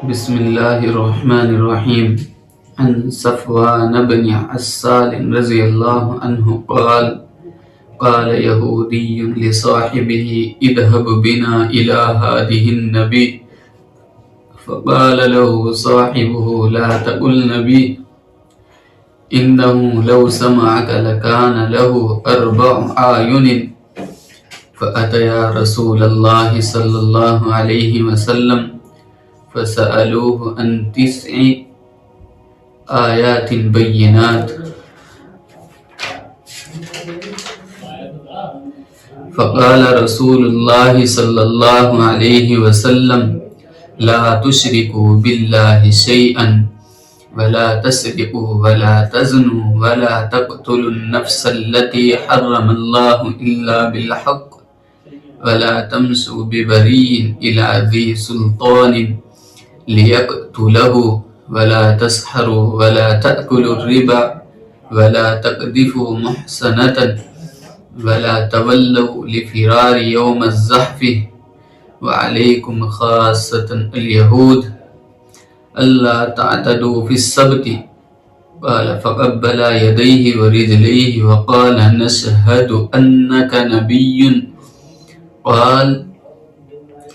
بسم الله الرحمن الرحيم. عن صفوان بن عسال رضي الله عنه قال: قال يهودي لصاحبه: اذهب بنا إلى هذه النبي. فقال له صاحبه: لا تقل نبي، إنه لو سمعك لكان له 4 أعين. فأتيا رسول الله صلى الله عليه وسلم فسألوه عن 9 آيات بينات. فقال رسول الله صلى الله عليه وسلم: لا تشركوا بالله شيئا، ولا تسرقوا، ولا تزنوا، ولا تقتلوا النفس التي حرم الله إلا بالحق، ولا تمسوا ببريء إلى ذي سلطان ليقتله، ولا تسحروا، ولا تأكلوا الربا، ولا تقذفوا محصنة، ولا تولوا لفرار يوم الزحف، وعليكم خاصة اليهود ألا تعتدوا في السبت. قال: فقبل يديه ورجليه وقال: نشهد أنك نبي. قال: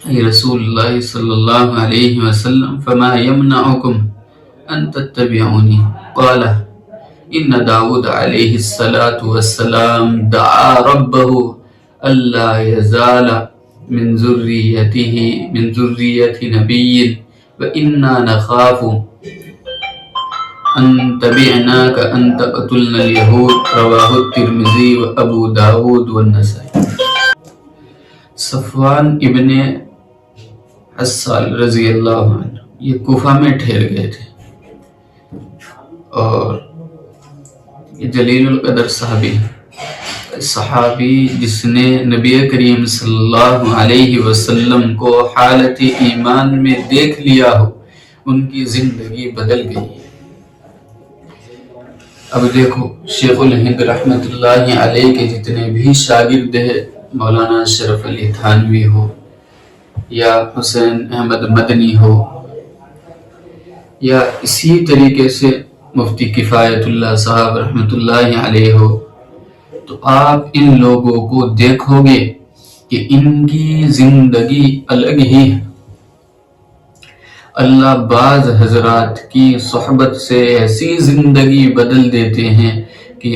أي رسول الله صلى الله عليه وسلم: فما يمنعكم أن تتبعوني؟ قال: إن داود عليه الصلاة والسلام دعا ربه ألا يزال من ذرية نبي، وإنا نخاف أن تبعناك أن تقتلنا اليهود. رواه الترمذي وأبو داود والنسائی. صفوان ابن عسال رضی اللہ عنہ یہ کوفہ میں ٹھہر گئے تھے، اور یہ جلیل القدر صحابی جس نے نبی کریم صلی اللہ علیہ وسلم کو حالت ایمان میں دیکھ لیا ہو، ان کی زندگی بدل گئی ہے۔ اب دیکھو، شیخ الہند رحمت اللہ علیہ کے جتنے بھی شاگرد ہیں، مولانا اشرف علی تھانوی ہو یا حسین احمد مدنی ہو، یا اسی طریقے سے مفتی کفایت اللہ صاحب رحمت اللہ علیہ ہو، تو آپ ان لوگوں کو دیکھو گے کہ ان کی زندگی الگ ہی ہے۔ اللہ بعض حضرات کی صحبت سے ایسی زندگی بدل دیتے ہیں کہ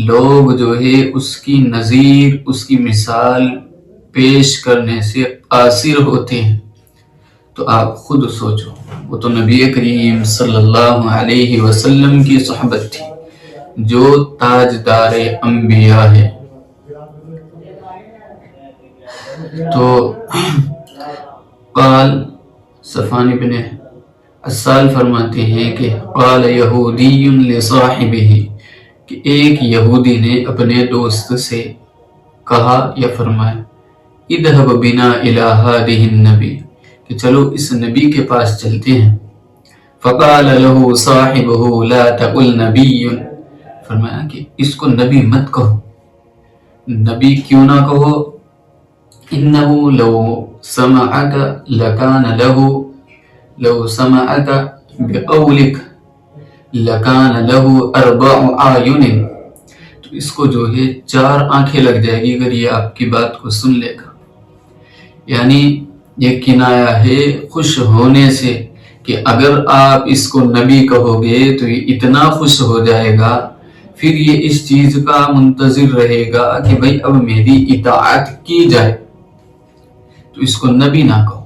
لوگ جو ہے اس کی نظیر، اس کی مثال پیش کرنے سے قاصر ہوتے ہیں۔ تو آپ خود سوچو، وہ تو نبی کریم صلی اللہ علیہ وسلم کی صحبت تھی جو تاجدار انبیاء ہے۔ تو قال صفوان بن عسال فرماتے ہیں کہ قال یہودی لصاحبہ، کہ ایک یہودی نے اپنے دوست سے کہا یا فرمایا: اذهب بنا الى هذه النبی، کہ چلو اس نبی کے پاس چلتے ہیں۔ فقال له صاحبه: لا تقل نبی، فرمایا کہ اس کو نبی مت کہو۔ نبی کیوں نہ کہو؟ انه لو سمعك لكان له، لو سمعك بقولك لكان له 4 أعين، تو اس کو جو ہے 4 آنکھیں لگ جائے گی اگر یہ آپ کی بات کو سن لے گا۔ یعنی یہ کنایا ہے خوش ہونے سے کہ اگر آپ اس کو نبی کہو گے تو یہ اتنا خوش ہو جائے گا، پھر یہ اس چیز کا منتظر رہے گا کہ بھئی اب میری اطاعت کی جائے، تو اس کو نبی نہ کہو،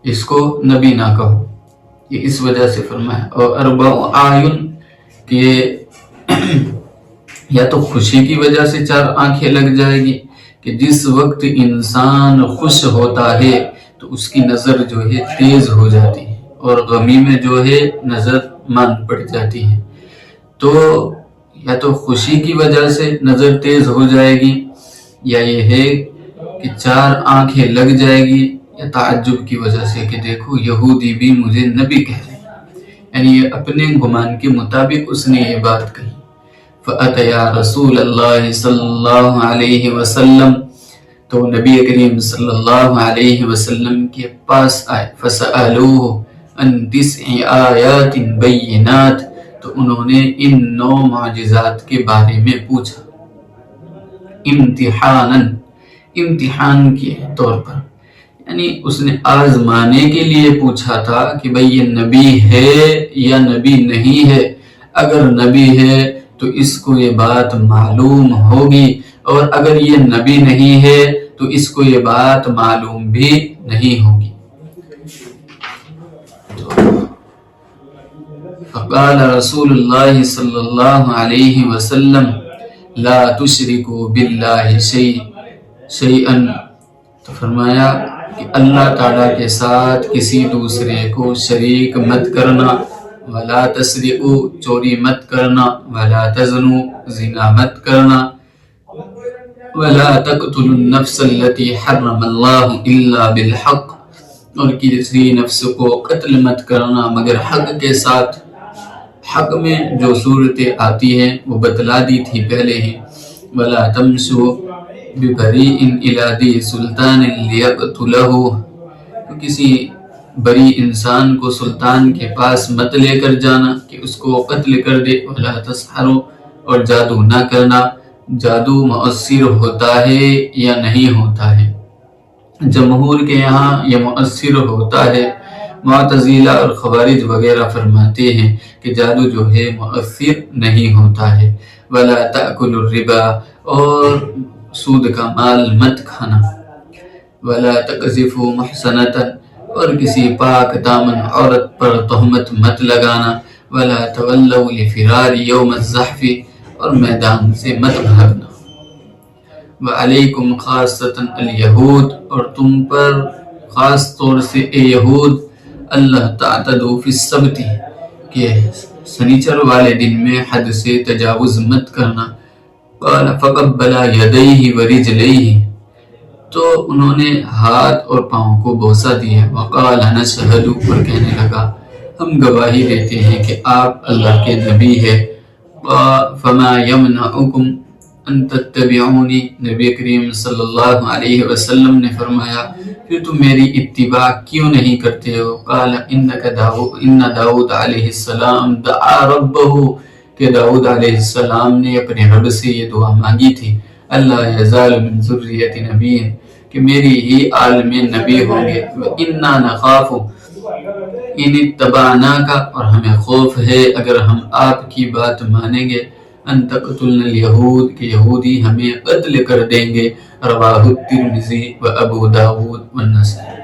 اس کو نبی نہ کہو۔ یہ اس وجہ سے فرمایا۔ اور 4 أعين کہ یا تو خوشی کی وجہ سے 4 آنکھیں لگ جائے گی کہ جس وقت انسان خوش ہوتا ہے تو اس کی نظر جو ہے تیز ہو جاتی ہے، اور غمی میں جو ہے نظر ماند پڑ جاتی ہے۔ تو یا تو خوشی کی وجہ سے نظر تیز ہو جائے گی، یا یہ ہے کہ 4 آنکھیں لگ جائے گی، یا تعجب کی وجہ سے کہ دیکھو یہودی بھی مجھے نبی کہہ رہے ہیں، یعنی یہ اپنے گمان کے مطابق اس نے یہ بات کہی۔ فَأَتَيَا رسول اللہ صلی اللہ علیہ وسلم، تو نبی کریم صلی اللہ علیہ وسلم کے پاس آئے، فَسَأَلُوهُ عَنْ 9 آیات بینات، تو انہوں نے ان 9 معجزات کے بارے میں پوچھا، امتحان کے طور پر، یعنی اس نے آزمانے کے لیے پوچھا تھا کہ بھئی یہ نبی ہے یا نبی نہیں ہے، اگر نبی ہے تو اس کو یہ بات معلوم ہوگی، اور اگر یہ نبی نہیں ہے تو اس کو یہ بات معلوم بھی نہیں ہوگی۔ فقال رسول اللہ صلی اللہ علیہ وسلم لا تشرکوا باللہ شیئا، تو فرمایا کہ اللہ تعالیٰ کے ساتھ کسی دوسرے کو شریک مت کرنا، ولا تسرقوا چوری مت کرنا، ولا تزنوا زنا مت کرنا، ولا تقتلوا النفس التي حرم اللہ الا بالحق، اور کسی نفس کو قتل مت کرنا مگر حق کے ساتھ۔ حق میں جو صورتیں آتی ہیں وہ بتلا دی تھی پہلے ہی، ولا تمشوا ببریء الی ذی سلطان لیقتلہ، تو کسی بری انسان کو سلطان کے پاس مت لے کر جانا کہ اس کو قتل کر دے، ولا تسحروا، اور جادو نہ کرنا، جادو مؤثر ہوتا ہے یا نہیں ہوتا ہے؟ جمہور کے یہاں یہ مؤثر ہوتا ہے، معتزلہ اور خوارج وغیرہ فرماتے ہیں کہ جادو جو ہے مؤثر نہیں ہوتا ہے۔ ولا تأکلوا الربا، اور سود کا مال مت کھانا، ولا تقذفوا محصنۃ، اور کسی پاک دامن عورت پر تہمت مت لگانا، ولا تولوا لفرار یوم الزحف، اور میدان سے مت بھاگنا، وعلیکم خاصۃ الیہود، اور تم پر خاص طور سے اے یہود، اللہ تعتدوا فی السبت، کہ سنیچر والے دن میں حد سے تجاوز مت کرنا۔ قال فقبل یدیہ ورجلیہ، تو انہوں نے ہاتھ اور پاؤں کو بوسہ دیا، وقال نشہد، اور کہنے لگا ہم گواہی دیتے ہیں کہ آپ اللہ کے نبی ہیں۔ فما یمنعکم ان تتبعونی، نبی کریم صلی اللہ علیہ وسلم نے فرمایا پھر تم میری اتباع کیوں نہیں کرتے ہو؟ قال ان داؤد علیہ السلام دعا ربہ، کہ داؤد علیہ السلام نے اپنے رب سے یہ دعا مانگی تھی، اللہ یزال من ذریت نبی، کہ میری ہی آل میں نبی ہوں گے، وَإِنَّا نَخَافُ إِنِ اتَّبَعْنَاكَ، اور ہمیں خوف ہے اگر ہم آپ کی بات مانیں گے، ان تقتلن الیہود، کہ یہودی ہمیں قتل کر دیں گے، رواہ الترمذی و ابو داود والنسائی۔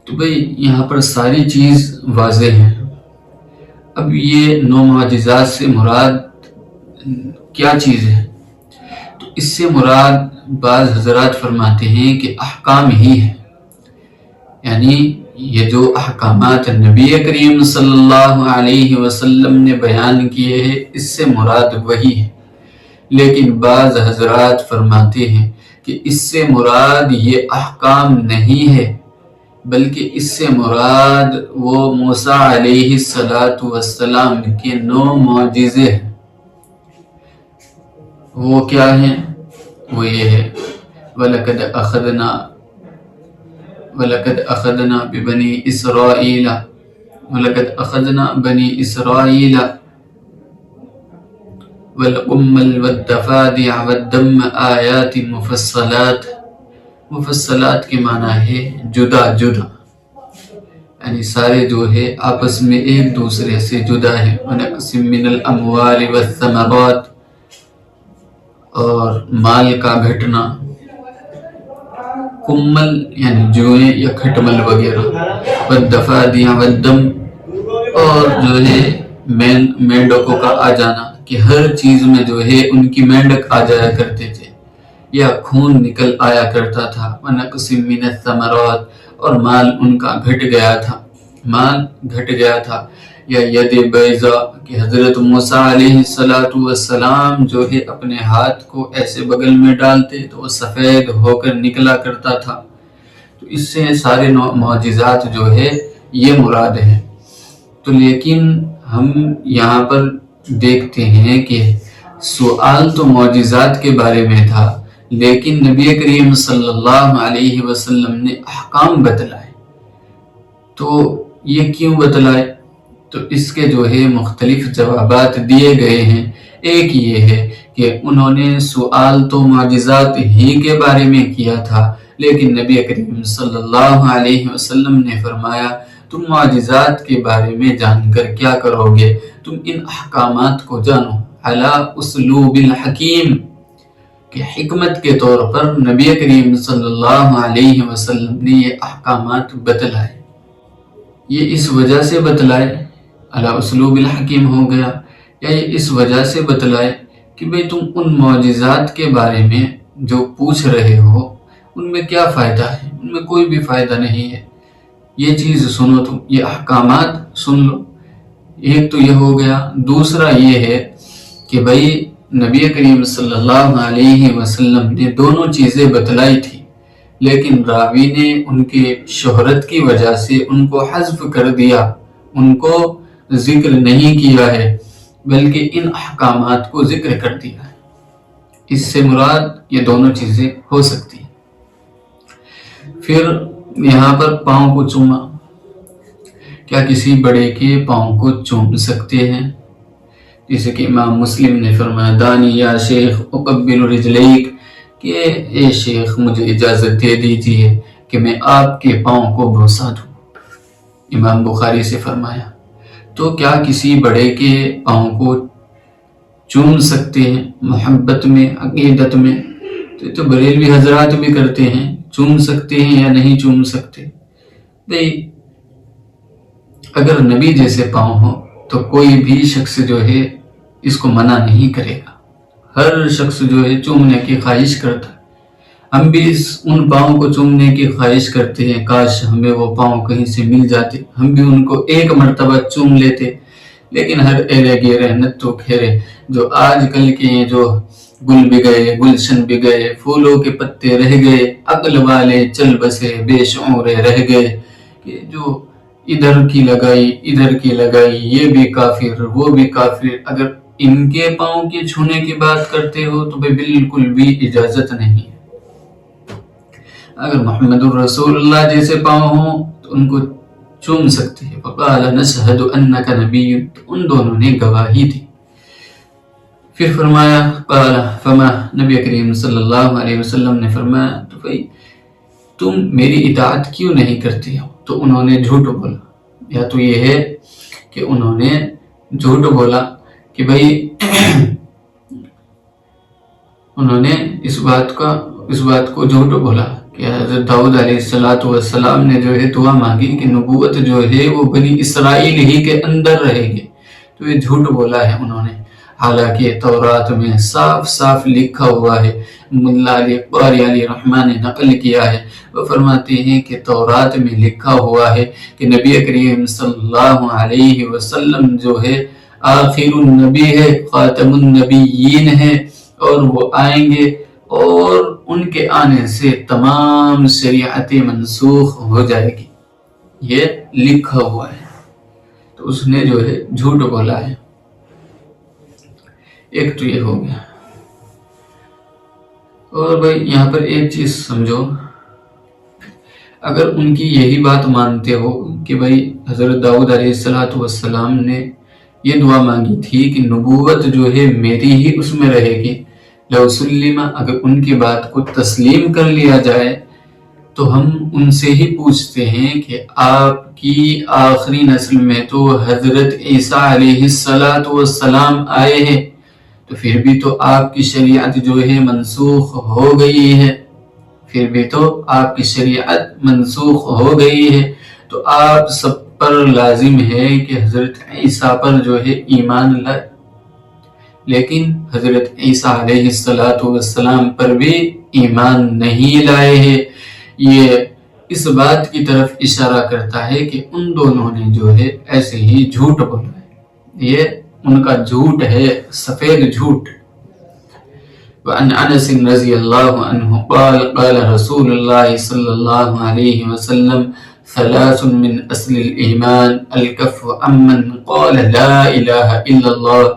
تو بھئی یہاں پر ساری چیز واضح ہے۔ اب یہ 9 معجزات سے مراد کیا چیز ہے؟ تو اس سے مراد بعض حضرات فرماتے ہیں کہ احکام ہی ہے، یعنی یہ جو احکامات نبی کریم صلی اللہ علیہ وسلم نے بیان کیے ہیں اس سے مراد وہی ہے، لیکن بعض حضرات فرماتے ہیں کہ اس سے مراد یہ احکام نہیں ہے، بلکہ اس سے مراد وہ موسیٰ علیہ السلام کے 9 معجزے ہیں۔ وہ کیا ہیں؟ وہ یہ ہے وَلَقَدْ أَخَذْنَا بِبَنِي إِسْرَائِيلَ وَلَقَدْ أَخَذْنَا بَنِي إِسْرَائِيلَ وَالْقُمَّلَ وَالضَّفَادِعَ وَالدَّمَّ آیات مفصلات، مفصلات کے معنی ہے جدا جدا، یعنی سارے جو ہے آپس میں ایک دوسرے سے جدا ہے۔ وَنَقْصٍ مِّنَ الْأَمْوَالِ وَالثَّمَرَاتِ، اور مال کا گھٹنا، کمل یعنی جوئیں یا کھٹمل وغیرہ، والضفادع والدم، اور جو ہے مینڈکوں کا آ جانا، کہ ہر چیز میں جو ہے ان کی مینڈک آ جایا کرتے تھے یا خون نکل آیا کرتا تھا۔ وَنَقْصٍ مِّنَ الثَّمَرَاتِ، اور مال ان کا گھٹ گیا تھا، یا ید بیضا، کہ حضرت موسیٰ علیہ السلام جو ہے اپنے ہاتھ کو ایسے بغل میں ڈالتے تو وہ سفید ہو کر نکلا کرتا تھا۔ تو اس سے سارے معجزات جو ہے یہ مراد ہے۔ تو لیکن ہم یہاں پر دیکھتے ہیں کہ سوال تو معجزات کے بارے میں تھا، لیکن نبی کریم صلی اللہ علیہ وسلم نے احکام بتلائے۔ تو یہ کیوں بتلائے؟ تو اس کے جو ہے مختلف جوابات دیے گئے ہیں۔ ایک یہ ہے کہ انہوں نے سوال تو معجزات ہی کے بارے میں کیا تھا، لیکن نبی کریم صلی اللہ علیہ وسلم نے فرمایا تم معجزات کے بارے میں جان کر کیا کرو گے، تم ان احکامات کو جانو علی اسلوب الحکیم، کہ حکمت کے طور پر نبی کریم صلی اللہ علیہ وسلم نے یہ احکامات بتلائے۔ یہ اس وجہ سے بتلائے، علی اسلوب الحکیم ہو گیا، یا یہ اس وجہ سے بتلائے کہ بھئی تم ان معجزات کے بارے میں جو پوچھ رہے ہو ان میں کیا فائدہ ہے؟ ان میں کوئی بھی فائدہ نہیں ہے، یہ چیز سنو، تم یہ احکامات سن لو۔ ایک تو یہ ہو گیا۔ دوسرا یہ ہے کہ بھئی نبی کریم صلی اللہ علیہ وسلم نے دونوں چیزیں بتلائی تھی، لیکن راوی نے ان کے شہرت کی وجہ سے ان کو حذف کر دیا، ان کو ذکر نہیں کیا ہے، بلکہ ان احکامات کو ذکر کر دیا ہے۔ اس سے مراد یہ دونوں چیزیں ہو سکتی ہیں۔ پھر یہاں پر پاؤں کو چوما، کیا کسی بڑے کے پاؤں کو چوم سکتے ہیں؟ جیسے کہ امام مسلم نے فرمایا دانی یا شیخ اقبل رجلیک، کہ اے شیخ مجھے اجازت دے دیجئے کہ میں آپ کے پاؤں کو بوسہ دوں۔ امام بخاری سے فرمایا تو کیا کسی بڑے کے پاؤں کو چوم سکتے ہیں محبت میں، عقیدت میں؟ تو بریلوی حضرات بھی کرتے ہیں، چوم سکتے ہیں یا نہیں چوم سکتے؟ بھئی اگر نبی جیسے پاؤں ہو تو کوئی بھی شخص جو ہے اس کو منع نہیں کرے گا، ہر شخص جو ہے چومنے کی خواہش کرتا ہے۔ ہم بھی ان پاؤں کو چومنے کی خواہش کرتے ہیں، کاش ہمیں وہ پاؤں کہیں سے مل جاتے، ہم بھی ان کو ایک مرتبہ چوم لیتے۔ لیکن ہر ایرے گے رحمت تو کھیرے، جو آج کل کے جو گل بھی گئے، گلشن بھی گئے، پھولوں کے پتے رہ گئے، عقل والے چل بسے بے شعورے رہ گئے، کہ جو ادھر کی لگائی یہ بھی کافر وہ بھی کافر۔ اگر ان کے پاؤں کے چھونے کی بات کرتے ہو تو بالکل بھی اجازت نہیں ہے۔ اگر محمد الرسول اللہ جیسے پاؤں ہوں تو ان کو چوم سکتے ہیں۔ فقال نشہد انک نبی، ان دونوں نے گواہی دی۔ پھر فرمایا قال فما، نبی کریم صلی اللہ علیہ وسلم نے فرمایا تو بھئی تم میری اطاعت کیوں نہیں کرتے ہو؟ تو انہوں نے جھوٹ بولا، یا تو یہ ہے کہ انہوں نے جھوٹ بولا کہ بھئی انہوں نے اس بات کو جھوٹ بولا کہ حضرت داؤد علیہ السلام نے جو ہے دعا مانگی کہ نبوت جو ہے وہ بنی اسرائیل ہی کے اندر رہے گی، تو یہ جھوٹ بولا ہے انہوں نے۔ حالانکہ تورات میں صاف صاف لکھا ہوا ہے، ملا علی قاری علی رحمٰن نے نقل کیا ہے، وہ فرماتے ہیں کہ تورات میں لکھا ہوا ہے کہ نبی کریم صلی اللہ علیہ وسلم جو ہے آخر النبی ہے، خاتم النبیین ہے، اور وہ آئیں گے اور ان کے آنے سے تمام شریعتیں منسوخ ہو جائے گی، یہ لکھا ہوا ہے۔ تو اس نے جو ہے جھوٹ بولا ہے۔ ایک تو یہ ہو گیا۔ اور بھائی یہاں پر ایک چیز سمجھو، اگر ان کی یہی بات مانتے ہو کہ بھائی حضرت داؤد علیہ السلام نے یہ دعا مانگی تھی کہ نبوت جو ہے میری ہی اس میں رہے گی، لو سلم، اگر ان کی بات کو تسلیم کر لیا جائے تو ہم ان سے ہی پوچھتے ہیں کہ آپ کی آخری نسل میں تو حضرت عیسیٰ علیہ السلام آئے ہیں، تو پھر بھی تو آپ کی شریعت جو ہے منسوخ ہو گئی ہے، تو آپ سب پر لازم ہے کہ حضرت عیسیٰ پر جو ہے ایمان لائے۔ لیکن حضرت عیسیٰ علیہ السلام پر بھی ایمان نہیں لائے ہیں۔ یہ اس بات کی طرف اشارہ کرتا ہے کہ ان دونوں نے جو ہے ایسے ہی جھوٹ بولا ہے، یہ ان کا جھوٹ ہے، سفید جھوٹ۔ وعن انس رضی اللہ عنہ قال قال رسول اللہ صلی اللہ علیہ وسلم ثلاث من اصل الایمان الکف عمن قال لا الہ الا اللہ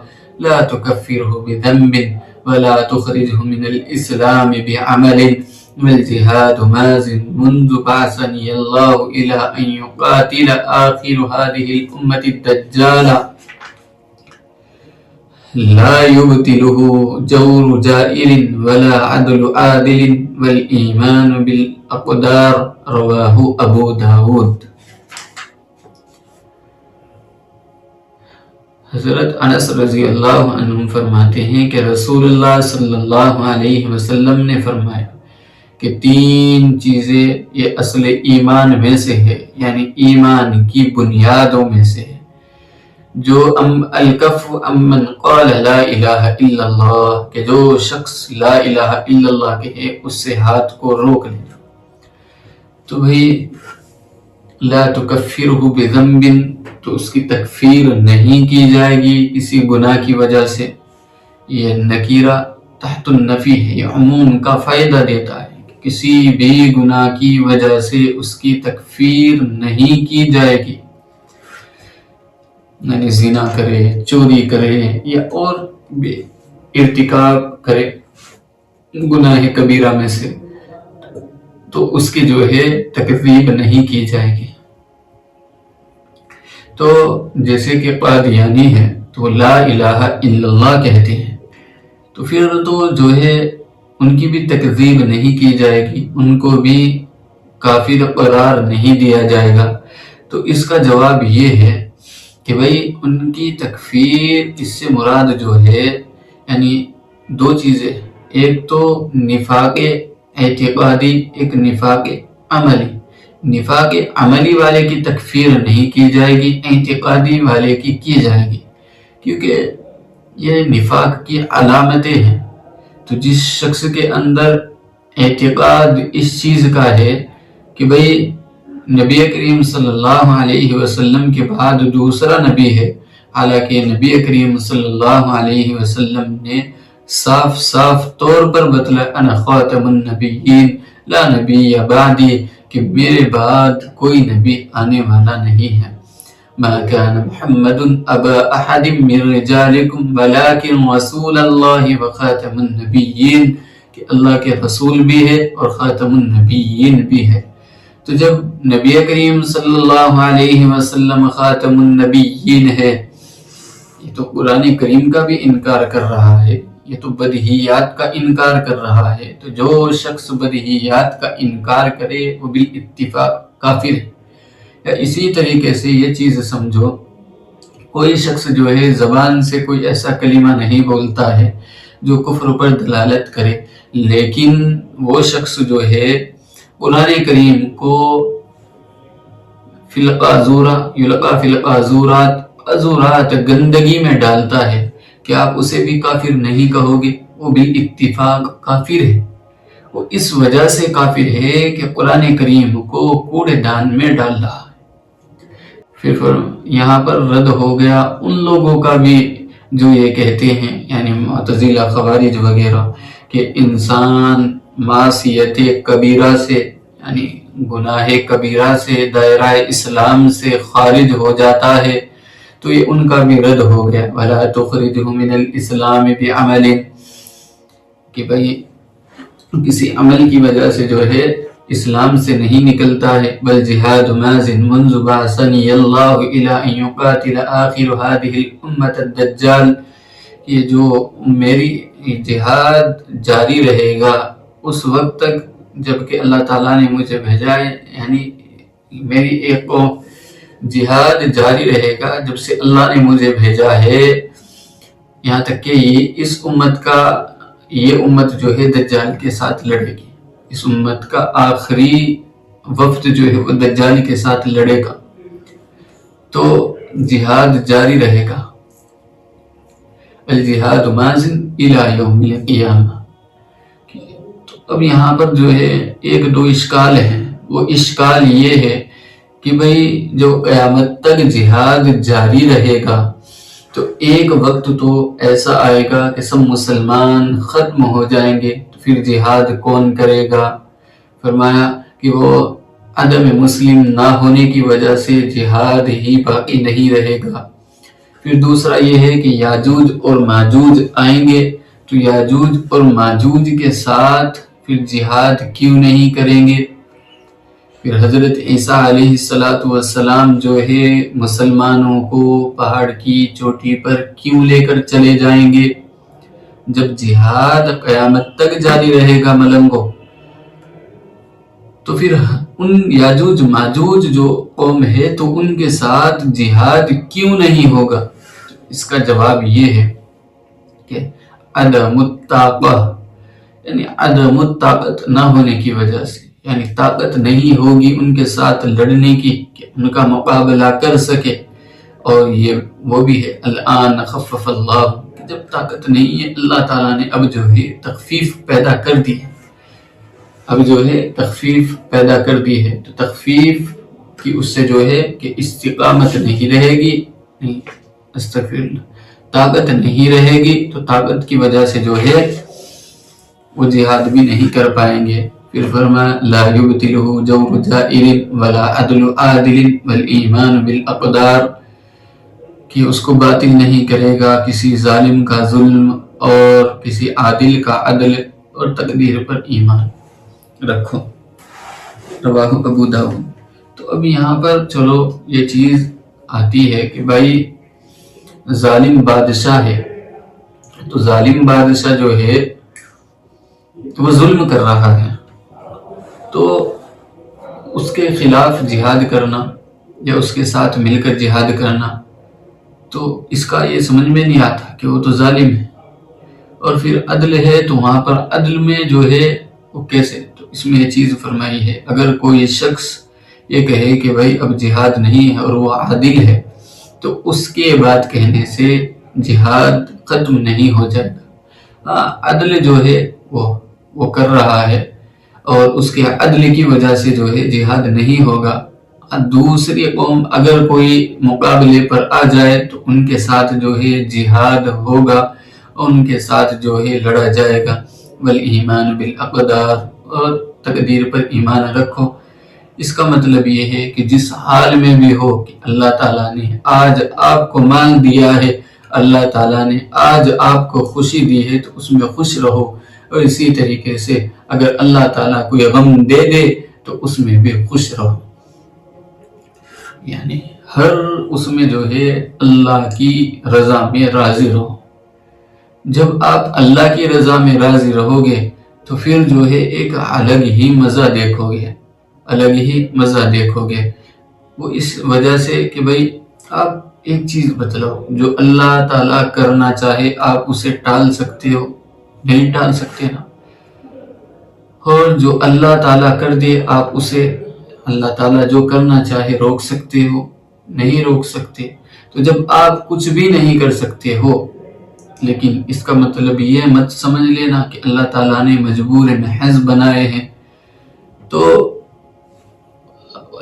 لا تكفره بذنب ولا تخرجه من الإسلام بعمل والجهاد ماز منذ بعثني الله إلى أن يقاتل آخر هذه الأمة الدجال لا يبتله جور جائر ولا عدل عادل والإيمان بالأقدار رواہ ابو داود۔ حضرت انس رضی اللہ عنہ فرماتے ہیں کہ رسول اللہ صلی اللہ علیہ وسلم نے فرمایا کہ 3 چیزیں یہ اصل ایمان میں سے ہے، یعنی ایمان کی بنیادوں میں سے ہے، جو الکف امن قال لا الہ الا اللہ، کہ جو شخص لا الہ الا اللہ کہے اس سے ہاتھ کو روک لینا۔ تو بھئی لا تکفرہ بذنب، تو اس کی تکفیر نہیں کی جائے گی کسی گناہ کی وجہ سے۔ یہ نکیرہ تحت النفی ہے، یہ عموم کا فائدہ دیتا ہے کہ کسی بھی گناہ کی وجہ سے اس کی تکفیر نہیں کی جائے گی، یعنی زنا کرے، چوری کرے یا اور بھی ارتکاب کرے گناہ کبیرہ میں سے، تو اس کی جو ہے تکذیب نہیں کی جائے گی۔ تو جیسے کہ قادیانی ہے تو لا الہ الا اللہ کہتے ہیں، تو پھر تو جو ہے ان کی بھی تکذیب نہیں کی جائے گی، ان کو بھی کافر قرار نہیں دیا جائے گا۔ تو اس کا جواب یہ ہے کہ بھئی ان کی تکفیر اس سے مراد جو ہے یعنی 2 چیزیں، ایک تو نفاق اعتقادی، ایک نفاق عملی۔ نفاق عملی والے کی تکفیر نہیں کی جائے گی، اعتقادی والے کی جائے گی، کیونکہ یہ نفاق کی علامتیں ہیں۔ تو جس شخص کے اندر اعتقاد اس چیز کا ہے کہ بھئی نبی کریم صلی اللہ علیہ وسلم کے بعد دوسرا نبی ہے، حالانکہ نبی کریم صلی اللہ علیہ وسلم نے صاف طور پر بتلا انا خاتم النبیین لا نبی بعدی، کہ میرے بعد کوئی نبی آنے والا نہیں ہے۔ ما كان محمد ابا احد من رجالکم ولکن رسول اللہ وخاتم النبیین، کہ اللہ کے رسول بھی ہے اور خاتم النبیین بھی ہے۔ تو جب نبی کریم صلی اللہ علیہ وسلم خاتم النبیین ہے، یہ تو قرآن کریم کا بھی انکار کر رہا ہے، یہ تو بدیہیات کا انکار کر رہا ہے۔ تو جو شخص بدیہیات کا انکار کرے وہ بالاتفاق کافر ہے۔ یا اسی طریقے سے یہ چیز سمجھو، کوئی شخص جو ہے زبان سے کوئی ایسا کلمہ نہیں بولتا ہے جو کفر پر دلالت کرے، لیکن وہ شخص جو ہے قرآن کریم کو یلقا فی القاذورات گندگی میں ڈالتا ہے، کہ آپ اسے بھی کافر نہیں کہو گے، وہ بھی اتفاق کافر ہے۔ وہ اس وجہ سے کافر ہے کہ قرآن کریم کو کوڑے دان میں ڈال رہا ہے۔ پھر یہاں پر رد ہو گیا ان لوگوں کا بھی جو یہ کہتے ہیں، یعنی معتزلہ خوارج وغیرہ، کہ انسان معصیت کبیرہ سے یعنی گناہ کبیرہ سے دائرہ اسلام سے خارج ہو جاتا ہے، تو یہ ان کا بھی رد ہو گیا۔ وَلَا تُخْرِجْهُ مِنَ الْإِسْلَامِ بِعَمَلٍ، کہ بھئی کسی عمل کی وجہ سے جو ہے اسلام سے نہیں نکلتا ہے۔ وَالْجِهَادُ مَاضٍ مُنْذُ بَعَثَنِيَ اللَّهُ إِلَىٰ أَن يُقَاتِلَ آخِرُ هَٰذِهِ الْأُمَّةَ الدَّجَّالِ، یہ جو میری جہاد جاری رہے گا اس وقت تک جب کہ اللہ تعالیٰ نے مجھے بھیجا ہے، یعنی میری ایک قوم جہاد جاری رہے گا جب سے اللہ نے مجھے بھیجا ہے، یہاں تک کہ یہ امت جو ہے دجال کے ساتھ لڑے گی۔ اس امت کا آخری وفد جو ہے وہ دجال کے ساتھ لڑے گا، تو جہاد جاری رہے گا۔ الجہاد ماضٍ الی یوم القیامہ۔ تو اب یہاں پر جو ہے 1-2 اشکال ہیں۔ وہ اشکال یہ ہے کہ بھئی جو قیامت تک جہاد جاری رہے گا تو ایک وقت تو ایسا آئے گا کہ سب مسلمان ختم ہو جائیں گے، تو پھر جہاد کون کرے گا؟ فرمایا کہ وہ عدم مسلم نہ ہونے کی وجہ سے جہاد ہی باقی نہیں رہے گا۔ پھر دوسرا یہ ہے کہ یاجوج اور ماجوج آئیں گے، تو یاجوج اور ماجوج کے ساتھ پھر جہاد کیوں نہیں کریں گے؟ پھر حضرت عیسیٰ علیہ السلام جو ہے مسلمانوں کو پہاڑ کی چوٹی پر کیوں لے کر چلے جائیں گے؟ جب جہاد قیامت تک جاری رہے گا ملنگو، تو پھر ان یاجوج ماجوج جو قوم ہے تو ان کے ساتھ جہاد کیوں نہیں ہوگا؟ اس کا جواب یہ ہے کہ عدم الطاقہ، یعنی عدم الطاقت نہ ہونے کی وجہ سے، یعنی طاقت نہیں ہوگی ان کے ساتھ لڑنے کی کہ ان کا مقابلہ کر سکے۔ اور یہ وہ بھی ہے الان خفف اللہ، جب طاقت نہیں ہے اللہ تعالیٰ نے اب جو ہے تخفیف پیدا کر دی ہے، اب جو ہے تخفیف پیدا کر دی ہے، تو تخفیف کی اس سے جو ہے کہ استقامت نہیں رہے گی، نہیں استغفر اللہ، طاقت نہیں رہے گی، تو طاقت کی وجہ سے جو ہے وہ جہاد بھی نہیں کر پائیں گے۔ پھر فرمایا لا یبتلہ جور جائر ولا عدل عادل والایمان بالاقدار، کہ اس کو باطل نہیں کرے گا کسی ظالم کا ظلم اور کسی عادل کا عدل، اور تقدیر پر ایمان رکھو۔ رواہ ابو داؤد۔ تو اب یہاں پر چلو یہ چیز آتی ہے کہ بھائی ظالم بادشاہ ہے، تو ظالم بادشاہ جو ہے تو وہ ظلم کر رہا ہے، تو اس کے خلاف جہاد کرنا یا اس کے ساتھ مل کر جہاد کرنا، تو اس کا یہ سمجھ میں نہیں آتا کہ وہ تو ظالم ہے۔ اور پھر عدل ہے تو وہاں پر عدل میں جو ہے وہ کیسے؟ تو اس میں یہ چیز فرمائی ہے اگر کوئی شخص یہ کہے کہ بھائی اب جہاد نہیں ہے اور وہ عادل ہے، تو اس کے بعد کہنے سے جہاد ختم نہیں ہو جائے گا۔ عدل جو ہے وہ کر رہا ہے اور اس کے عدل کی وجہ سے جو ہے جہاد نہیں ہوگا۔ دوسری قوم اگر کوئی مقابلے پر آ جائے تو ان کے ساتھ جو ہے جہاد ہوگا، ان کے ساتھ جو ہے لڑا جائے گا۔ والایمان بالاقدار، اور تقدیر پر ایمان رکھو۔ اس کا مطلب یہ ہے کہ جس حال میں بھی ہو کہ اللہ تعالیٰ نے آج آپ کو مال دیا ہے، اللہ تعالیٰ نے آج آپ کو خوشی دی ہے، تو اس میں خوش رہو۔ اور اسی طریقے سے اگر اللہ تعالیٰ کوئی غم دے دے تو اس میں بھی خوش رہو، یعنی ہر اس میں جو ہے اللہ کی رضا میں راضی رہو۔ جب آپ اللہ کی رضا میں راضی رہو گے تو پھر جو ہے ایک الگ ہی مزہ دیکھو گے، الگ ہی مزہ دیکھو گے۔ وہ اس وجہ سے کہ بھئی آپ ایک چیز بتلاؤ، جو اللہ تعالیٰ کرنا چاہے آپ اسے ٹال سکتے ہو؟ نہیں ٹال سکتے نا۔ اور جو اللہ تعالیٰ کر دے آپ اسے، اللہ تعالیٰ جو کرنا چاہے روک سکتے ہو؟ نہیں روک سکتے۔ تو جب آپ کچھ بھی نہیں کر سکتے ہو، لیکن اس کا مطلب یہ مت سمجھ لینا کہ اللہ تعالیٰ نے مجبور محض بنائے ہیں، تو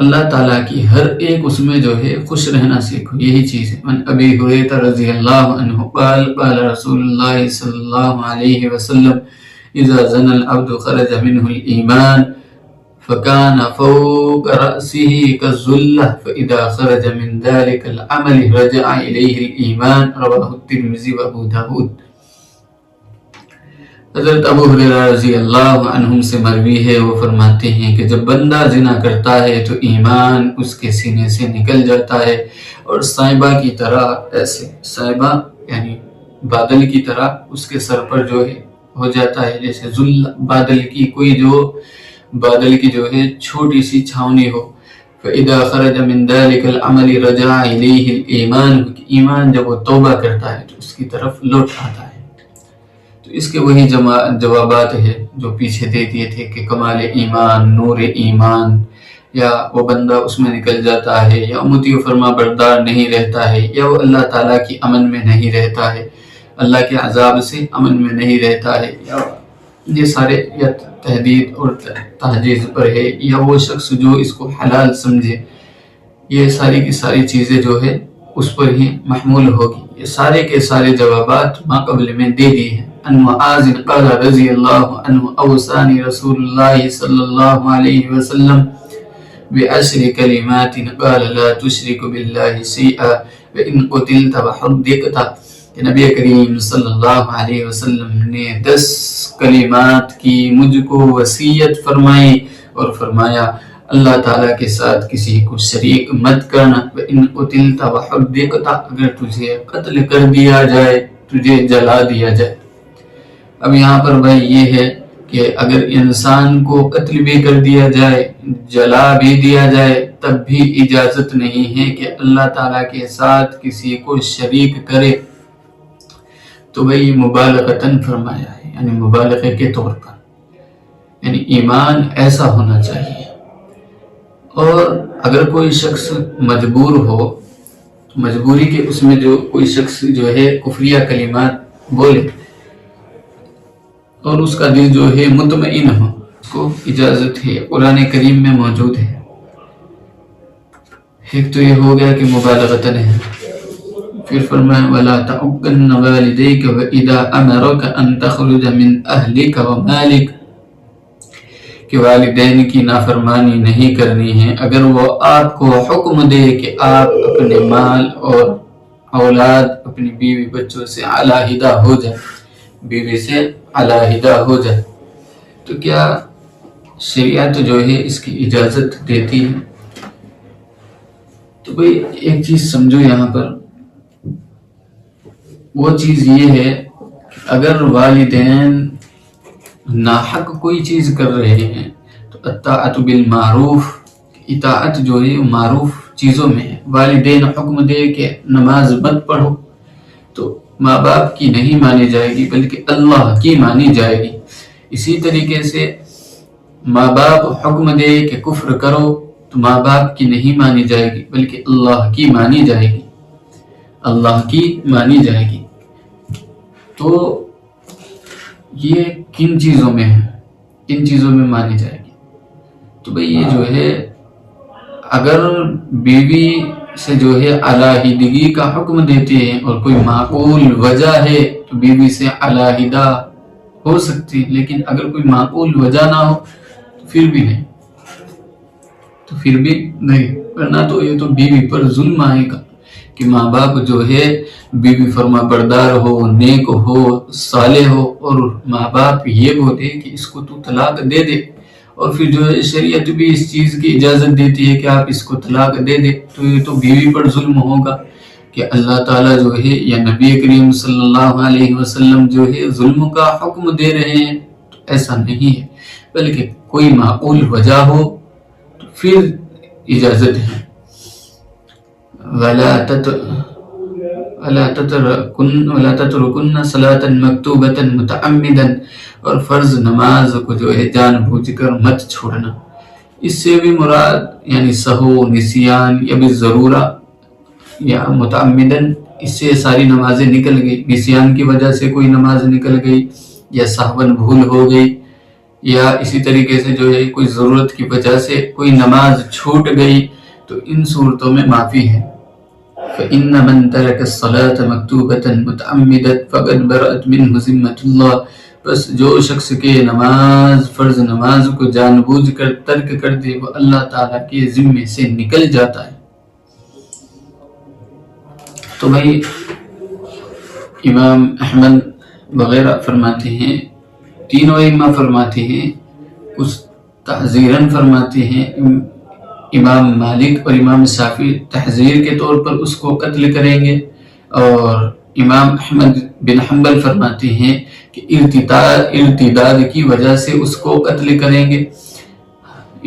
اللہ تعالیٰ کی ہر ایک اس میں جو ہے خوش رہنا سیکھو، یہی چیز ہے۔ من ابی ہریرہ رضی اللہ عنہ قال قال رسول اللہ صلی اللہ علیہ وسلم اذا زنى العبد خرج منه الایمان فكان فوق رأسه كالظلة فإذا خرج من ذلك العمل رجع إليه الإيمان۔ رواه الترمذی و ابو داود۔ حضرت ابو ہریرہ رضی اللہ عنہم سے مروی ہے، وہ فرماتے ہیں کہ جب بندہ زنا کرتا ہے تو ایمان اس کے سینے سے نکل جاتا ہے، اور سائبہ کی طرح، ایسے سائبہ یعنی بادل کی طرح اس کے سر پر جو ہے ہو جاتا ہے، جیسے بادل کی جو ہے چھوٹی سی چھاونی ہو۔ فَإِذَا خَرَجَ مِن ذَلِكَ الْعَمَلِ رَجَعَ إِلَيْهِ الْإِيمَانُ، ایمان جب وہ توبہ کرتا ہے تو اس کی طرف لوٹ آتا ہے۔ تو اس کے وہی جوابات ہے جو پیچھے دے دیے تھے کہ کمال ایمان، نور ایمان، یا وہ بندہ اس میں نکل جاتا ہے، یا مطیع و فرما بردار نہیں رہتا ہے، یا وہ اللہ تعالیٰ کی امن میں نہیں رہتا ہے، اللہ کے عذاب سے امن میں نہیں رہتا ہے، یا یہ سارے یا تحدید اور تحجیز پر ہے، یا وہ شخص جو اس کو حلال سمجھے، یہ ساری کی ساری چیزیں جو ہے اس پر ہی محمول ہوگی۔ یہ سارے کے سارے جوابات ما قبل میں دے دی ہیں۔ ان معاذ قال رضی اللہ عنہ اوصانی رسول اللہ صلی اللہ علیہ وسلم بعشر کلمات قال لا تشرک باللہ شیئا وإن قتلت وحرقت کہ نبی کریم صلی اللہ علیہ وسلم نے 10 کلمات کی مجھ کو وصیت فرمائی اور فرمایا اللہ تعالیٰ کے ساتھ کسی کو شریک مت کرنا، وَإِنْ قُتِلْتَ وَحُرِّقْتَ، اگر تجھے قتل کر دیا جائے، تجھے جلا دیا جائے۔ اب یہاں پر بھائی یہ ہے کہ اگر انسان کو قتل بھی کر دیا جائے، جلا بھی دیا جائے، تب بھی اجازت نہیں ہے کہ اللہ تعالیٰ کے ساتھ کسی کو شریک کرے۔ تو بھائی مبالغتاً فرمایا ہے، یعنی مبالغے کے طور پر، یعنی ایمان ایسا ہونا چاہیے۔ اور اگر کوئی شخص مجبور ہو، مجبوری کے اس میں جو کوئی شخص جو ہے کفریہ کلمات بولے اور اس کا دل جو ہے مطمئن ہو، اس کو اجازت ہے، قرآن کریم میں موجود ہے۔ ایک تو یہ ہو گیا کہ مبالغتاً ہے، پھر فرمایا وَلَا تَعُقَّنَّ وَالِدَيْكَ وَإِذَا أَمَرَكَ أَن تَخْرُجَ مِنْ أَهْلِكَ وَمَالِكَ، کہ والدین کی نافرمانی نہیں کرنی ہے اگر وہ آپ کو حکم دے کہ آپ اپنے مال اور اولاد، اپنی بیوی بچوں سے علیحدہ ہو جائے، بیوی سے علیحدہ ہو جائے، تو کیا شریعت جو ہے اس کی اجازت دیتی ہے؟ تو بھئی ایک چیز سمجھو یہاں پر، وہ چیز یہ ہے کہ اگر والدین ناحق کوئی چیز کر رہے ہیں تو اطاعت بالمعروف، اطاعت جو ہے معروف چیزوں میں ہے۔ والدین حکم دے کہ نماز مت پڑھو تو ماں باپ کی نہیں مانی جائے گی بلکہ اللہ کی مانی جائے گی۔ اسی طریقے سے ماں باپ حکم دے کہ کفر کرو تو ماں باپ کی نہیں مانی جائے گی بلکہ اللہ کی مانی جائے گی، اللہ کی مانی جائے گی۔ تو یہ کن چیزوں میں ہے، کن چیزوں میں مانی جائے گی؟ تو بھئی یہ جو ہے اگر بیوی سے جو ہے علیحدگی کا حکم دیتے ہیں اور کوئی معقول وجہ ہے تو بیوی سے علیحدہ ہو سکتی، لیکن اگر کوئی معقول وجہ نہ ہو تو پھر بھی نہیں، تو پھر بھی نہیں، ورنہ تو یہ تو بیوی پر ظلم آئے گا کہ ماں باپ جو ہے بیوی فرما بردار ہو، نیک ہو، صالح ہو، اور ماں باپ یہ بولے کہ اس کو تو طلاق دے دے، اور پھر جو ہے شریعت بھی اس چیز کی اجازت دیتی ہے کہ آپ اس کو طلاق دے دے، تو یہ تو بیوی پر ظلم ہوگا کہ اللہ تعالیٰ جو ہے یا نبی کریم صلی اللہ علیہ وسلم جو ہے ظلم کا حکم دے رہے ہیں، تو ایسا نہیں ہے، بلکہ کوئی معقول وجہ ہو تو پھر اجازت ہے۔ وَلَا تَتْرُكُنَّ صَلَاةً مَكْتُوبَةً مُتَعَمِّدًا، اور فرض نماز کو جو ہے جان بوجھ کر مت چھوڑنا۔ اس سے بھی مراد یعنی سہو، نسیان یا بالضرورہ یا متعمدن، اس سے ساری نمازیں نکل گئی، نسیان کی وجہ سے کوئی نماز نکل گئی یا سہون بھول ہو گئی، یا اسی طریقے سے جو ہے کوئی ضرورت کی وجہ سے کوئی نماز چھوٹ گئی، تو ان صورتوں میں معافی ہے۔ فَإِنَّ مَن تَرَكَ الصَّلَاةَ مَكْتُوبَةً مُتَعَمِّدًا فَقَدْ بَرَأَتْ مِنْهُ ذِمَّةُ اللَّهِ، بس جو شخص کے نماز، فرض نماز کو جان بوجھ کر ترک کر دے وہ اللہ تعالیٰ کے ذمے سے نکل جاتا ہے۔ تو بھائی امام احمد وغیرہ فرماتے ہیں، تینوں ائمہ فرماتے ہیں، کچھ تحذیراً فرماتے ہیں، امام مالک اور امام شافعی تحذیر کے طور پر اس کو قتل کریں گے، اور امام احمد بن حنبل فرماتے ہیں کہ ارتداد کی وجہ سے اس کو قتل کریں گے۔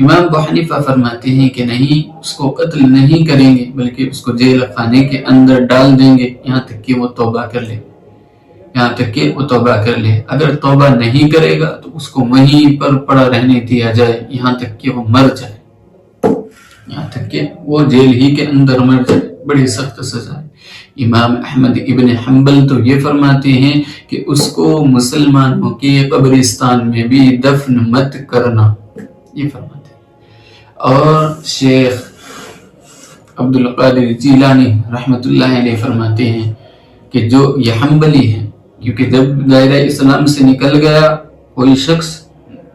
امام ابو حنیفہ فرماتے ہیں کہ نہیں، اس کو قتل نہیں کریں گے بلکہ اس کو جیل خانے کے اندر ڈال دیں گے یہاں تک کہ وہ توبہ کر لے، یہاں تک کہ وہ توبہ کر لے۔ اگر توبہ نہیں کرے گا تو اس کو وہیں پر پڑا رہنے دیا جائے یہاں تک کہ وہ مر جائے، یہاں تک کہ وہ جیل ہی کے اندر مر جائے، بڑی سخت سزا ہے۔ امام احمد ابن حنبل تو یہ فرماتے ہیں کہ اس کو مسلمانوں کے قبرستان میں بھی دفن مت کرنا، یہ فرماتے ہیں۔ اور شیخ عبد القادر جیلانی رحمۃ اللہ علیہ فرماتے ہیں کہ جو یہ حنبلی ہیں، کیونکہ جب دائرہ اسلام سے نکل گیا کوئی شخص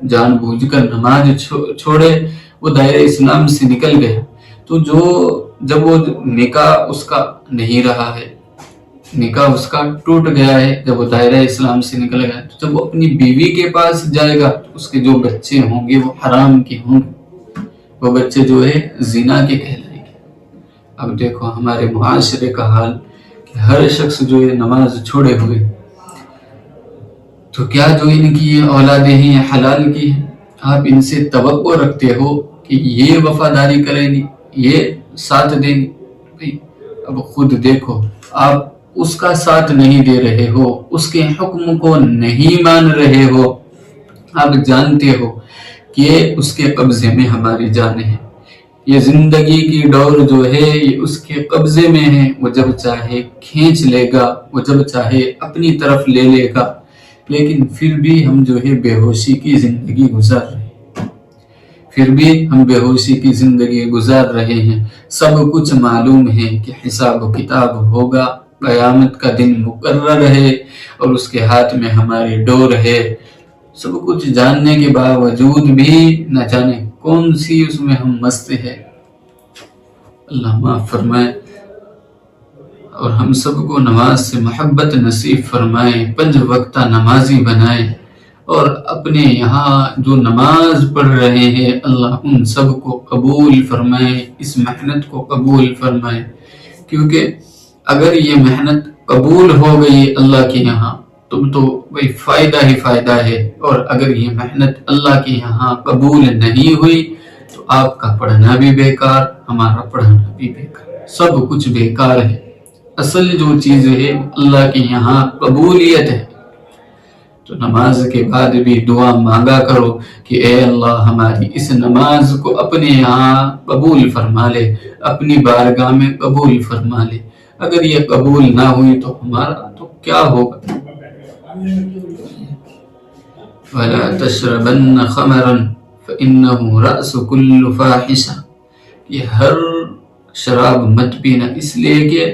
جان بوجھ کر نماز چھوڑے، وہ دائرہ اسلام سے نکل گیا، تو جب وہ نکاح اس کا نہیں رہا ہے، نکاح اس کا ٹوٹ گیا ہے، جب وہ دائرہ اسلام سے نکل گیا، تو جب وہ اپنی بیوی کے پاس جائے گا تو اس کے جو بچے ہوں گے وہ حرام کے ہوں گے، وہ بچے جو ہے زنا کے کہلائیں گے۔ اب دیکھو ہمارے معاشرے کا حال کہ ہر شخص جو ہے نماز چھوڑے ہوئے، تو کیا جو ان کی یہ اولادیں ہیں حلال کی ہیں؟ آپ ان سے توقع رکھتے ہو کہ یہ وفاداری کریں گی، یہ ساتھ دیں گی؟ بھئی اب خود دیکھو، آپ اس کا ساتھ نہیں دے رہے ہو، اس کے حکم کو نہیں مان رہے ہو، آپ جانتے ہو کہ اس کے قبضے میں ہماری جانیں ہیں، یہ زندگی کی ڈور جو ہے یہ اس کے قبضے میں ہے، وہ جب چاہے کھینچ لے گا، وہ جب چاہے اپنی طرف لے لے گا، لیکن پھر بھی ہم جو ہے بے ہوشی کی زندگی گزار رہے ہیں، پھر بھی ہم بے ہوشی کی زندگی گزار رہے ہیں۔ سب کچھ معلوم ہے کہ حساب و کتاب ہوگا، قیامت کا دن مقرر ہے اور اس کے ہاتھ میں ہماری ڈور ہے۔ سب کچھ جاننے کے باوجود بھی نہ جانے کون سی اس میں ہم مست ہے۔ اللہ معاف فرمائے اور ہم سب کو نماز سے محبت نصیب فرمائے، 5 وقتہ نمازی بنائے، اور اپنے یہاں جو نماز پڑھ رہے ہیں اللہ ان سب کو قبول فرمائے، اس محنت کو قبول فرمائے، کیونکہ اگر یہ محنت قبول ہو گئی اللہ کے یہاں تم تو بھئی فائدہ ہی فائدہ ہے، اور اگر یہ محنت اللہ کے یہاں قبول نہیں ہوئی تو آپ کا پڑھنا بھی بیکار، ہمارا پڑھنا بھی بیکار، سب کچھ بیکار ہے۔ اصل جو چیز ہے اللہ کے یہاں قبولیت ہے، تو نماز کے بعد بھی دعا مانگا کرو کہ اے اللہ ہماری اس نماز کو اپنے یہاں قبول فرما لے، اپنی بارگاہ میں قبول فرما لے۔ اگر یہ قبول نہ ہوئی تو ہمارا تو کیا ہوگا؟ وَلَا تَشْرَبَنَّ خَمَرًا فَإِنَّهُ رَأْسُ كُلُّ فَاحِشَةٍ، یہ ہر شراب مت پینا، اس لیے کہ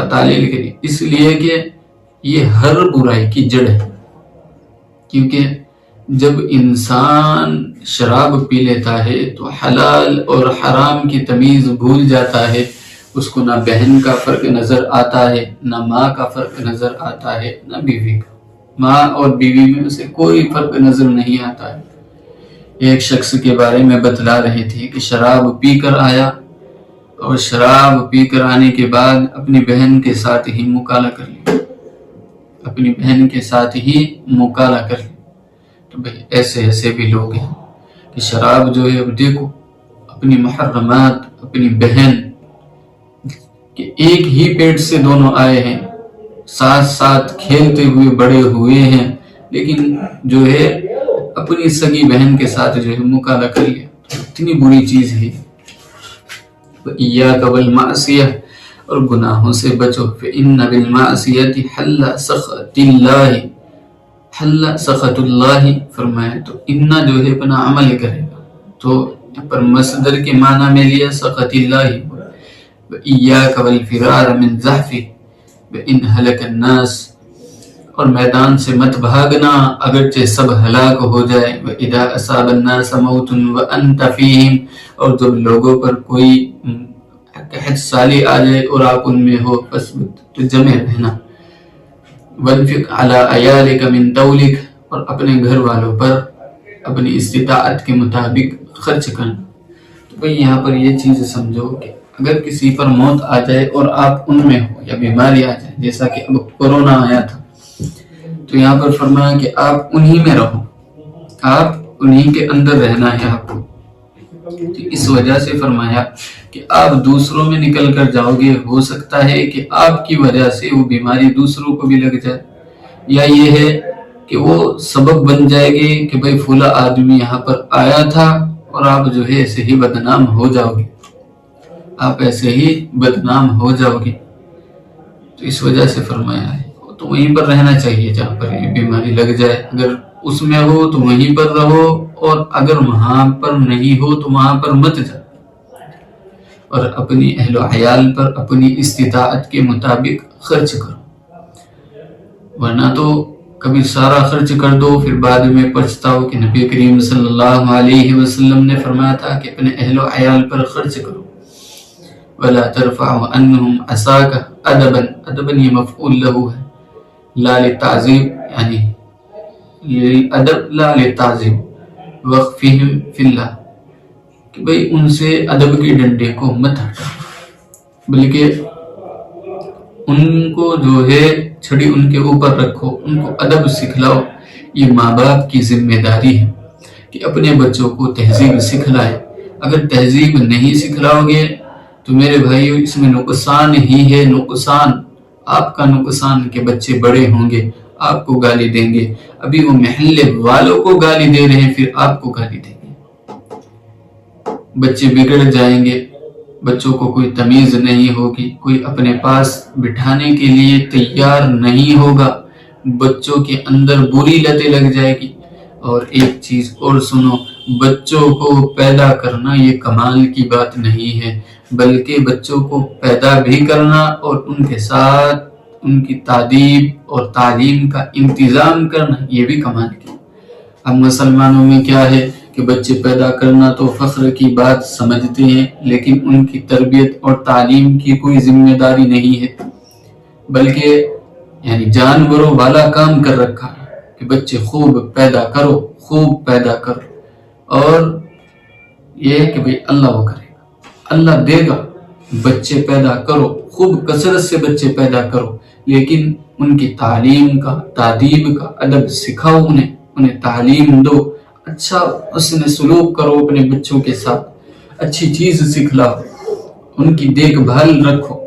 تعلیل کے لیے، اس لیے کہ یہ ہر برائی کی جڑ ہے، کیونکہ جب انسان شراب پی لیتا ہے تو حلال اور حرام کی تمیز بھول جاتا ہے، اس کو نہ بہن کا فرق نظر آتا ہے، نہ ماں کا فرق نظر آتا ہے، نہ بیوی کا، ماں اور بیوی میں اسے کوئی فرق نظر نہیں آتا ہے۔ ایک شخص کے بارے میں بتلا رہے تھے کہ شراب پی کر آیا، اور شراب پی کر آنے کے بعد اپنی بہن کے ساتھ ہی مکالہ کر لیا، اپنی بہن کے ساتھ ہی مکالہ کر لیا۔ تو بھئی ایسے ایسے بھی لوگ ہیں کہ شراب جو ہے دیکھو اپنی محرمات، اپنی بہن کہ ایک ہی پیٹ سے دونوں آئے ہیں، ساتھ ساتھ کھیلتے ہوئے بڑے ہوئے ہیں، لیکن جو ہے اپنی سگی بہن کے ساتھ جو ہے مکالہ کر لیا، اتنی بری چیز ہے۔ وَإِيَّاكَ وَالْمَعْصِيَةِ، اور گناہوں سے بچو، فَإِنَّ بِالْمَعْصِيَةِ حَلَّ سَخَطِ اللَّهِ، حَلَّ سَخَطُ اللَّهِ فرمایا تو اِنَّا جو ہے اپنا عمل کرے گا، تو پر مصدر کے معنی میں لیا سَخَطِ اللَّهِ۔ وَإِيَّاكَ وَالْفِرَارَ مِنْ زَحْفِ وَإِنْ هَلَكَ النَّاسِ، اور میدان سے مت بھاگنا اگرچہ سب ہلاک ہو جائے۔ وَإِذَا أَصَابَ النَّاسَ مَوْتٌ وَأَنْتَ فِيهِمْ، اور جب لوگوں پر کوئی قحط سالی آ جائے اور آپ ان میں ہو، فَاصْبِرْ، تو جمع رہنا۔ وَانْفِقْ عَلَىٰ عَيَالِكَ مِنْ طَوْلِكَ، اور اپنے گھر والوں پر اپنی استطاعت کے مطابق خرچ کرنا۔ تو بھئی یہاں پر یہ چیز سمجھو کہ اگر کسی پر موت آ جائے اور آپ ان میں ہو، یا بیماری آ جائے، جیسا کہ اب کورونا آیا تھا، تو یہاں پر فرمایا کہ آپ انہی میں رہو، آپ انہی کے اندر رہنا ہے آپ کو۔ تو اس وجہ سے فرمایا کہ آپ دوسروں میں نکل کر جاؤ گے، ہو سکتا ہے کہ آپ کی وجہ سے وہ بیماری دوسروں کو بھی لگ جائے، یا یہ ہے کہ وہ سبب بن جائے گی کہ بھئی فلاں آدمی یہاں پر آیا تھا اور آپ جو ہے ایسے ہی بدنام ہو جاؤ گے، آپ ایسے ہی بدنام ہو جاؤ گے۔ تو اس وجہ سے فرمایا ہے تو وہیں پر رہنا چاہیے جہاں پر یہ بیماری لگ جائے، اگر اس میں ہو تو وہیں پر رہو، اور اگر وہاں پر نہیں ہو تو وہاں پر مت جاؤ، اور اپنی اہل و عیال پر اپنی استطاعت کے مطابق خرچ کرو، ورنہ تو کبھی سارا خرچ کر دو پھر بعد میں پچھتاؤ کہ نبی کریم صلی اللہ علیہ وسلم نے فرمایا تھا کہ اپنے اہل و عیال پر خرچ کرو۔ وَلَا تَرْفَعُ عَنْهُمْ عَصَاكَ ادبن، ادبن یہ مفعول لہو ہے، لا للتعظیم یعنی للادب لا للتعظیم، وقفہم فی اللہ، کہ بھئی ان سے ادب کے ڈنڈے کو مت ہٹا، بلکہ ان کو جو ہے چھڑی ان کے اوپر رکھو، ان کو ادب سکھلاؤ۔ یہ ماں باپ کی ذمہ داری ہے کہ اپنے بچوں کو تہذیب سکھلائے۔ اگر تہذیب نہیں سکھلاؤ گے تو میرے بھائیو اس میں نقصان ہی ہے، نقصان، آپ کا نقصان کہ بچے بڑے ہوں گے آپ کو گالی دیں گے، ابھی وہ محلے والوں کو گالی دے رہے ہیں پھر آپ کو گالی دیں گے، بچے بگڑ جائیں گے، بچوں کو کوئی تمیز نہیں ہوگی، کوئی اپنے پاس بٹھانے کے لیے تیار نہیں ہوگا، بچوں کے اندر بری لتیں لگ جائے گی۔ اور ایک چیز اور سنو، بچوں کو پیدا کرنا یہ کمال کی بات نہیں ہے، بلکہ بچوں کو پیدا بھی کرنا اور ان کے ساتھ ان کی تعلیم اور تعلیم کا انتظام کرنا یہ بھی کمال کی۔ اب مسلمانوں میں کیا ہے کہ بچے پیدا کرنا تو فخر کی بات سمجھتے ہیں، لیکن ان کی تربیت اور تعلیم کی کوئی ذمہ داری نہیں ہے، بلکہ یعنی جانوروں والا کام کر رکھا ہے کہ بچے خوب پیدا کرو، خوب پیدا کرو، اور یہ کہ بھئی اللہ وہ کرے گا، اللہ دے گا، بچے پیدا کرو، خوب کثرت سے بچے پیدا کرو، لیکن ان کی تعلیم کا، تادیب کا ادب سکھاؤ، انہیں تعلیم دو، اچھا حسن سلوک کرو اپنے بچوں کے ساتھ، اچھی چیز سکھلاؤ، ان کی دیکھ بھال رکھو۔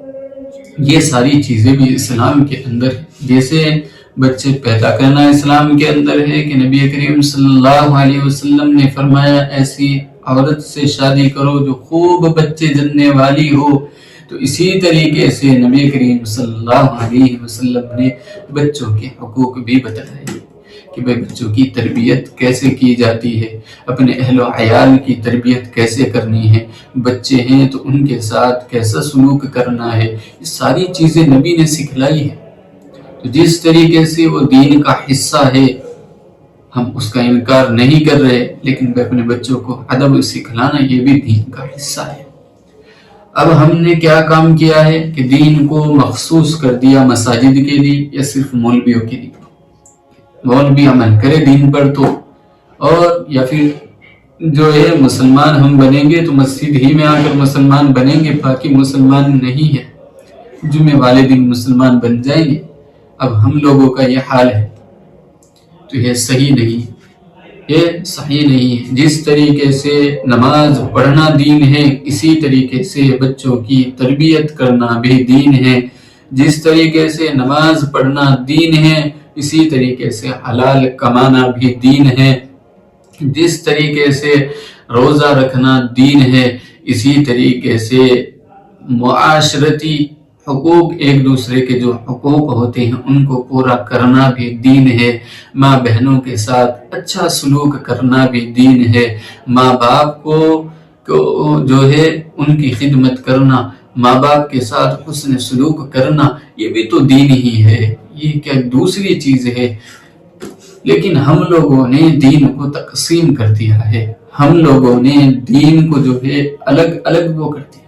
یہ ساری چیزیں بھی اسلام کے اندر ہے۔ جیسے بچے پیدا کرنا اسلام کے اندر ہے کہ نبی کریم صلی اللہ علیہ وسلم نے فرمایا ایسی عورت سے شادی کرو جو خوب بچے جننے والی ہو، تو اسی طریقے سے نبی کریم صلی اللہ علیہ وسلم نے بچوں کے حقوق بھی بتلائے کہ بچوں کی تربیت کیسے کی جاتی ہے، اپنے اہل و عیال کی تربیت کیسے کرنی ہے، بچے ہیں تو ان کے ساتھ کیسا سلوک کرنا ہے، یہ ساری چیزیں نبی نے سکھلائی ہے۔ تو جس طریقے سے وہ دین کا حصہ ہے ہم اس کا انکار نہیں کر رہے، لیکن اپنے بچوں کو ادب سکھلانا یہ بھی دین کا حصہ ہے۔ اب ہم نے کیا کام کیا ہے کہ دین کو مخصوص کر دیا مساجد کے لیے یا صرف مولویوں کے لیے، مولوی عمل کرے دین پر تو، اور یا پھر جو ہے مسلمان ہم بنیں گے تو مسجد ہی میں آ کر مسلمان بنیں گے، باقی مسلمان نہیں ہے، جمعے والے دن مسلمان بن جائیں گے۔ اب ہم لوگوں کا یہ حال ہے تو یہ صحیح نہیں، یہ صحیح نہیں ہے۔ جس طریقے سے نماز پڑھنا دین ہے، اسی طریقے سے بچوں کی تربیت کرنا بھی دین ہے۔ جس طریقے سے نماز پڑھنا دین ہے، اسی طریقے سے حلال کمانا بھی دین ہے۔ جس طریقے سے روزہ رکھنا دین ہے، اسی طریقے سے معاشرتی حقوق، ایک دوسرے کے جو حقوق ہوتے ہیں ان کو پورا کرنا بھی دین ہے۔ ماں بہنوں کے ساتھ اچھا سلوک کرنا بھی دین ہے۔ ماں باپ کو جو ہے ان کی خدمت کرنا، ماں باپ کے ساتھ حسن سلوک کرنا، یہ بھی تو دین ہی ہے، یہ کیا دوسری چیز ہے؟ لیکن ہم لوگوں نے دین کو تقسیم کر دیا ہے، ہم لوگوں نے دین کو جو ہے الگ الگ وہ کر دیا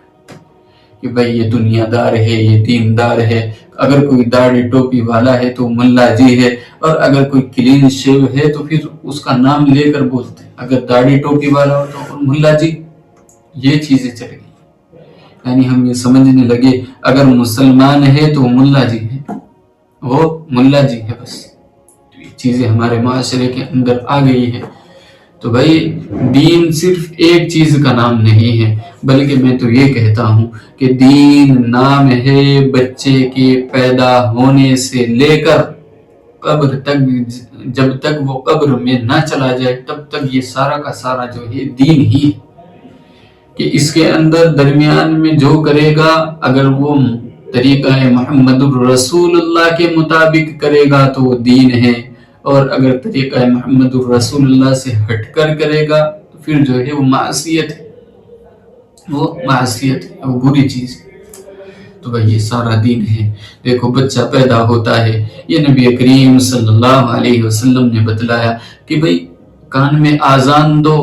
کہ بھئی یہ دنیا دار ہے، یہ دیندار ہے، اگر کوئی داڑھی ٹوپی والا ہے تو ملا جی ہے، اور اگر کوئی کلین شیو ہے تو پھر اس کا نام لے کر بولتے ہیں، اگر داڑھی ٹوپی والا ہو تو ملا جی۔ یہ چیزیں چل گئی، یعنی ہم یہ سمجھنے لگے اگر مسلمان ہے تو ملا جی ہے، وہ ملا جی ہے بس۔ تو یہ چیزیں ہمارے معاشرے کے اندر آ گئی ہے۔ تو بھائی دین صرف ایک چیز کا نام نہیں ہے، بلکہ میں تو یہ کہتا ہوں کہ دین نام ہے بچے کے پیدا ہونے سے لے کر قبر تک، جب تک وہ قبر میں نہ چلا جائے تب تک یہ سارا کا سارا جو ہے دین ہی ہے، کہ اس کے اندر درمیان میں جو کرے گا اگر وہ طریقہ محمد الرسول اللہ کے مطابق کرے گا تو وہ دین ہے، اور اگر طریقہ محمد الرسول اللہ سے ہٹ کر کرے گا تو پھر جو ہے وہ معصیت ہے، وہ معصیت ہے، وہ بری چیز ہے۔ تو بھئی یہ سارا دین ہے۔ دیکھو بچہ پیدا ہوتا ہے، یہ نبی کریم صلی اللہ علیہ وسلم نے بتلایا کہ بھئی کان میں آذان دو،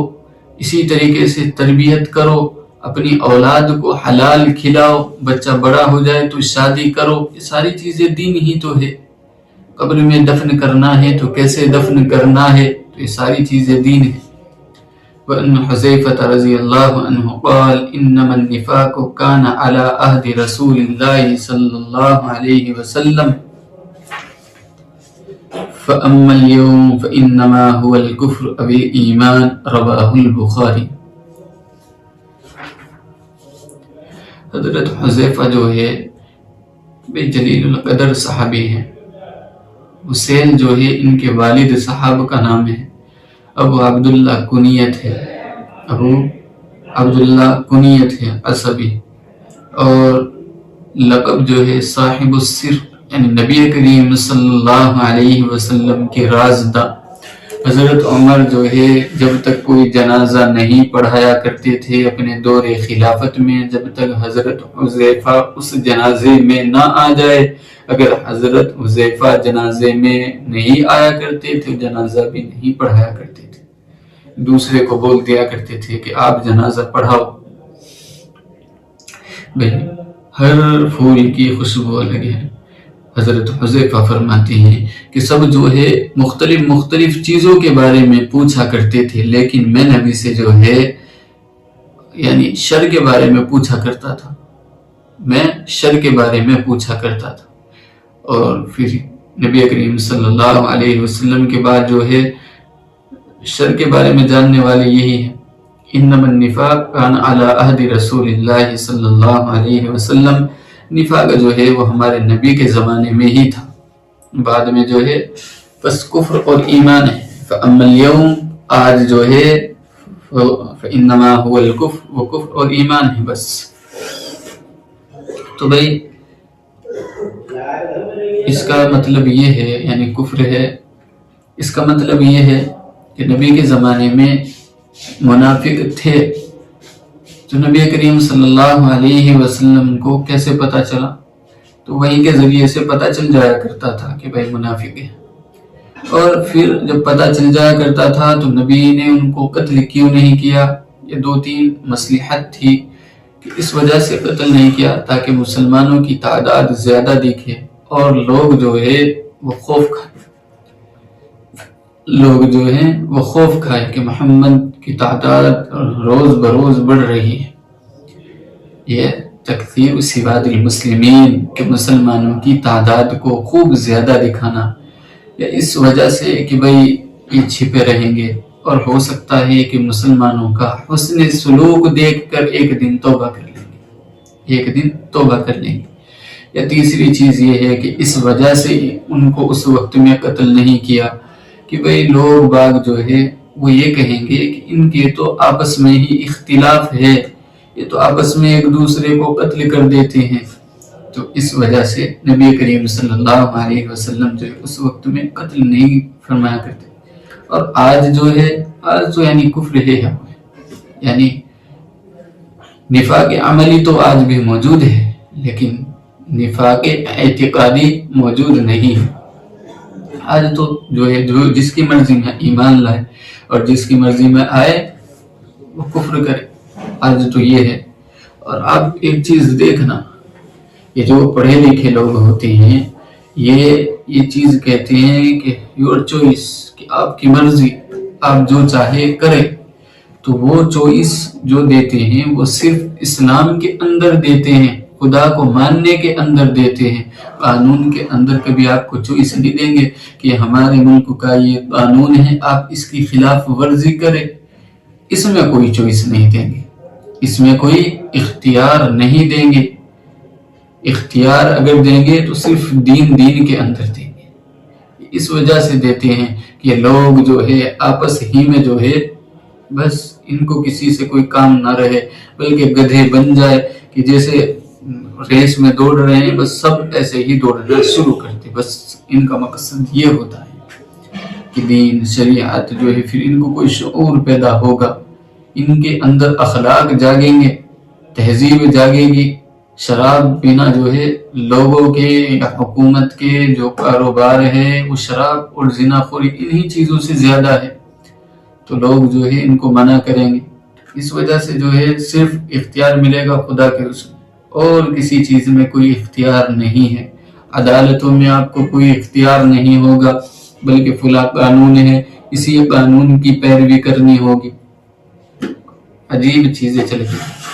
اسی طریقے سے تربیت کرو، اپنی اولاد کو حلال کھلاؤ، بچہ بڑا ہو جائے تو شادی کرو، یہ ساری چیزیں دین ہی تو ہے۔ قبر میں دفن کرنا ہے تو کیسے دفن کرنا ہے، تو یہ ساری چیزیں دین ہے۔ وأن حذيفة رضي الله عنه قال إنما النفاق كان على عهد رسول الله صلى الله عليه وسلم فأما اليوم فإنما هو الكفر أو الإيمان، رواه البخاری۔ حضرت حذیفہ جو ہے بے جلیل القدر صحابی ہیں۔ حسین جو ہے ان کے والد صاحب کا نام ہے، ابو عبداللہ کنیت ہے، ابو عبداللہ کنیت ہے عصبی، اور لقب جو ہے صاحب السر، یعنی نبی کریم صلی اللہ علیہ وسلم کے رازداں۔ حضرت عمر جو ہے جب تک کوئی جنازہ نہیں پڑھایا کرتے تھے اپنے دور خلافت میں، جب تک حضرت حذیفہ اس جنازے میں نہ آ جائے۔ اگر حضرت حذیفہ جنازے میں نہیں آیا کرتے تھے، جنازہ بھی نہیں پڑھایا کرتے تھے، دوسرے کو بول دیا کرتے تھے کہ آپ جنازہ پڑھاؤ۔ ہر پھول کی خوشبو الگ ہے۔ حضرت حذیفہ فرماتے ہیں کہ سب جو ہے مختلف چیزوں کے بارے میں پوچھا کرتے تھے، لیکن میں نبی سے جو ہے یعنی شر کے بارے میں پوچھا کرتا تھا، میں شر کے بارے میں پوچھا کرتا تھا۔ اور پھر نبی کریم صلی اللہ علیہ وسلم کے بعد جو ہے شر کے بارے میں جاننے والے یہی ہیں۔ انما النفاق کان علی عہد رسول اللہ صلی اللہ علیہ وسلم، نفاق جو ہے وہ ہمارے نبی کے زمانے میں ہی تھا، بعد میں جو ہے بس کفر اور ایمان ہے۔ فَأَمَّا الْيَوْمِ، آج جو ہے فَإِنَّمَا هُوَ الْكُفْرُ، وہ کفر اور ایمان ہے بس۔ تو بھائی اس کا مطلب یہ ہے، یعنی کفر ہے، اس کا مطلب یہ ہے کہ نبی کے زمانے میں منافق تھے، تو نبی کریم صلی اللہ علیہ وسلم کو کیسے پتا چلا؟ تو وہی کے ذریعے سے پتا چل جایا کرتا تھا کہ بھائی منافق ہے۔ اور پھر جب پتا چل جایا کرتا تھا تو نبی نے ان کو قتل کیوں نہیں کیا؟ یہ 2-3 مصلحت تھی کہ اس وجہ سے قتل نہیں کیا تاکہ مسلمانوں کی تعداد زیادہ دکھے اور لوگ جو ہے وہ خوف کھائے کہ محمد کی تعداد روز بروز بڑھ رہی ہے۔ یہ تکثیر سواد المسلمین کہ مسلمانوں کی تعداد کو خوب زیادہ دکھانا، یا اس وجہ سے کہ بھئی یہ چھپے رہیں گے، اور ہو سکتا ہے کہ مسلمانوں کا حسن سلوک دیکھ کر ایک دن توبہ کر لیں گے۔ یا تیسری چیز یہ ہے کہ اس وجہ سے ان کو اس وقت میں قتل نہیں کیا کہ بھئی لوگ باغ جو ہے وہ یہ کہیں گے کہ ان کے تو آپس میں ہی اختلاف ہے، یہ تو آپس میں ایک دوسرے کو قتل کر دیتے ہیں۔ تو اس وجہ سے نبی کریم صلی اللہ علیہ وسلم جو اس وقت میں قتل نہیں فرمایا کرتے۔ اور آج جو ہے، آج تو یعنی کفر ہے، یعنی نفاق عملی تو آج بھی موجود ہے، لیکن نفاق اعتقادی موجود نہیں ہے۔ آج تو جو ہے جو جس کی مرضی میں ایمان لائے اور جس کی مرضی میں آئے وہ کفر کرے، آج تو یہ ہے۔ اور آپ ایک چیز دیکھنا، یہ جو پڑھے لکھے لوگ ہوتے ہیں یہ چیز کہتے ہیں کہ یور چوائس، کہ آپ کی مرضی، آپ جو چاہے کرے، تو وہ چوائس جو دیتے ہیں وہ صرف اسلام کے اندر دیتے ہیں، خدا کو ماننے کے اندر دیتے ہیں۔ قانون کے اندر کبھی آپ کو چوائس نہیں دیں گے کہ ہمارے ملک کا یہ قانون ہے، آپ اس کی خلاف ورزی کریں، اس میں کوئی چوائس نہیں دیں گے، اس میں کوئی اختیار نہیں دیں گے۔ اختیار اگر دیں گے تو صرف دین کے اندر دیں گے۔ اس وجہ سے دیتے ہیں کہ لوگ جو ہے آپس ہی میں جو ہے بس ان کو کسی سے کوئی کام نہ رہے، بلکہ گدھے بن جائے کہ جیسے ریس میں دوڑ رہے ہیں، بس سب ایسے ہی دوڑنا شروع کرتے، بس ان کا مقصد یہ ہوتا ہے کہ دین شریعت جو ہے، پھر ان کو کوئی شعور پیدا ہوگا، ان کے اندر اخلاق جاگیں گے، تہذیب جاگے گی۔ شراب پینا جو ہے لوگوں کے یا حکومت کے جو کاروبار ہے وہ شراب اور زنا خوری انہی چیزوں سے زیادہ ہے، تو لوگ جو ہے ان کو منع کریں گے۔ اس وجہ سے جو ہے صرف اختیار ملے گا خدا کے رسول، اور کسی چیز میں کوئی اختیار نہیں ہے۔ عدالتوں میں آپ کو کوئی اختیار نہیں ہوگا، بلکہ فلاں قانون ہے، اسی قانون کی پیروی کرنی ہوگی۔ عجیب چیزیں چل گئی۔